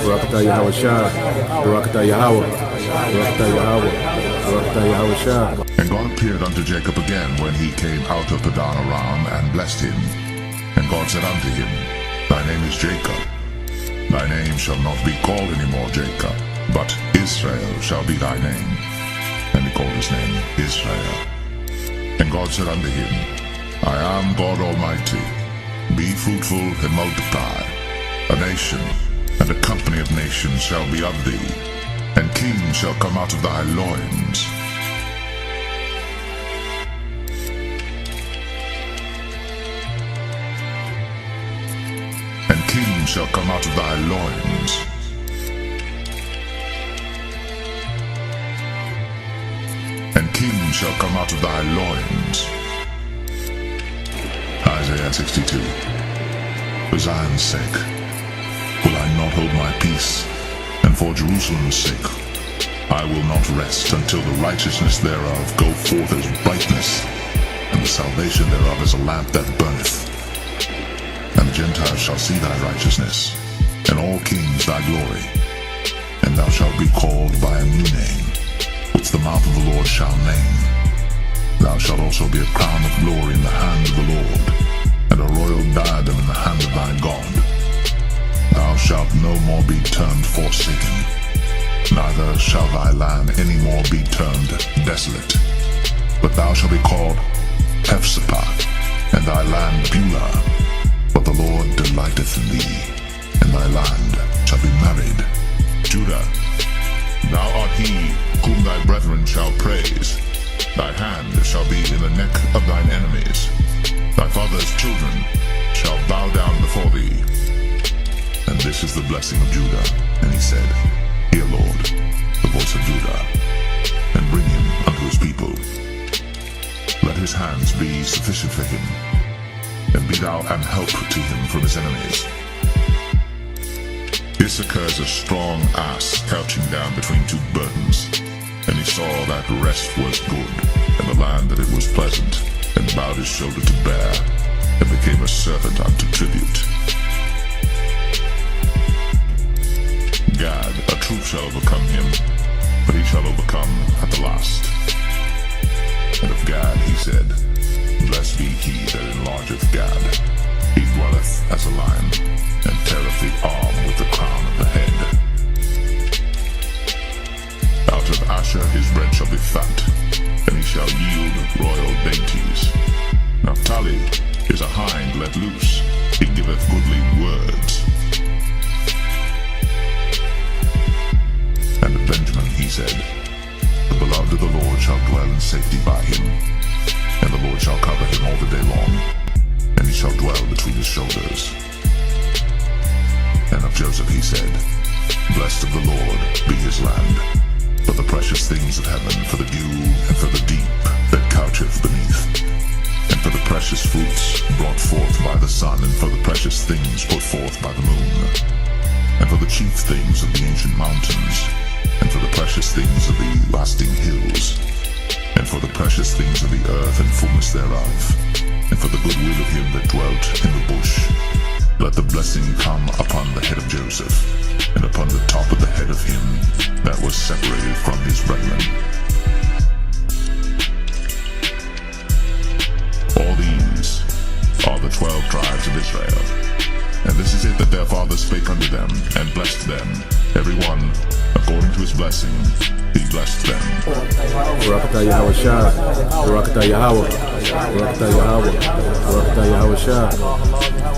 Barakatah Yahweh Shah. Barakatah Yahweh. Barakatah Yahweh. Barakatah Yahweh Shah. And God appeared unto Jacob again when he came out of Padanaram, and blessed him. And God said unto him, Thy name is Jacob. Thy name shall not be called any more Jacob, but Israel shall be thy name. And he called his name Israel. And God said unto him, I am God Almighty. Be fruitful and multiply. A nation and a company of nations shall be of thee, and kings shall come out of thy loins. And kings shall come out of thy loins. And kings shall come out of thy loins. Isaiah 62. For Zion's sake will I not hold my peace, and for Jerusalem's sake I will not rest until the righteousness thereof go forth as brightness, and the salvation thereof as a lamp that burneth. And the Gentiles shall see thy righteousness, and all kings thy glory. And thou shalt be called by a new name, which the mouth of the Lord shall name. Thou shalt also be a crown of glory in the hand of the Lord, and a royal diadem in the hand of thy God. Thou shalt no more be termed forsaken, neither shall thy land any more be termed desolate. But thou shalt be called Hephzibah, and thy land Beulah. For the Lord delighteth in thee, and thy land shall be married. Judah, thou art he whom thy brethren shall praise. Thy hand shall be in the neck of thine enemies. Thy father's children shall bow down before thee. And this is the blessing of Judah. And he said, Hear, Lord, the voice of Judah, and bring him unto his people. Let his hands be sufficient for him, and be thou an help to him from his enemies. Issachar is a strong ass couching down between two burdens. And he saw that rest was good, and the land that it was pleasant, and bowed his shoulder to bear, and became a servant unto tribute. Gad, a troop shall overcome him, but he shall overcome at the last. And of Gad he said, Blessed be he that enlargeth Gad. He dwelleth as a lion, and teareth the arm with the crown of the head. Out of Asher his bread shall be fat, and he shall yield royal dainties. Naphtali is a hind let loose, he giveth goodly words. And of Benjamin he said, The beloved of the Lord shall dwell in safety by him, and the Lord shall cover him all the day long, and he shall dwell between his shoulders. And of Joseph he said, Blessed of the Lord be his land, for the precious things of heaven, for the dew, and for the deep that coucheth beneath, and for the precious fruits brought forth by the sun, and for the precious things put forth by the moon, and for the chief things of the ancient mountains, and for the precious things of the lasting hills, and for the precious things of the earth and fullness thereof, and for the goodwill of him that dwelt in the bush. Let the blessing come upon the head of Joseph, and upon the top of the head of him that was separated from his brethren. All these are the 12 tribes of Israel. And this is it that their fathers spake unto them, and blessed them, every one according to his blessing, he blessed them. Barakatah Yahweh Shah. Barakatah Yahweh. Barakatah Yahweh. Barakatah Yahweh Shah.